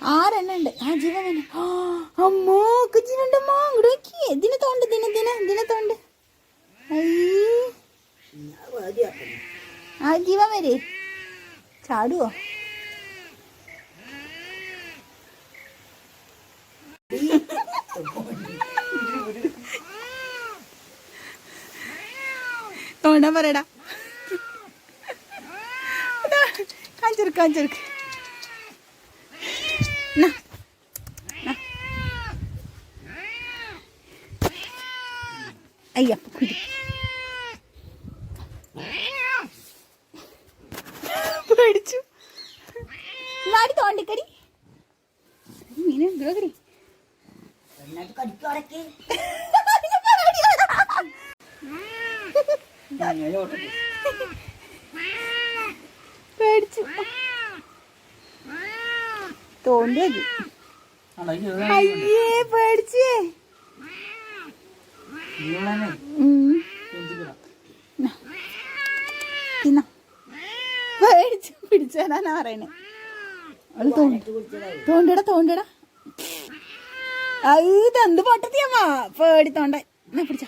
6 ഉണ്ട്. ആ ജീവൻ വേണം. അമ്മോ ജീവണ്ടമ്മോ ഇങ്ങോട്ട് നോക്കി. ഇതിനെ തോണ്ട് ഇതിനെ തോണ്ട്. ആ ജീവൻ വരെ ചാടുവോ? തോണ്ടാ പറയടാ. കാഞ്ചെടുക്ക് അയ്യ പേടിച്ചു. നാടി തോണ്ടിക്കടി മീനെ കടി പേടിച്ചു. തോണ്ടിയത് അയ്യേ പേടിച്ചേ. പേടിച്ചു പിടിച്ചാനാ പറയണേ. തോണ്ടടാ തന്ത് പൊട്ടത്തിയമ്മ പേടിത്തോണ്ട. പിടിച്ച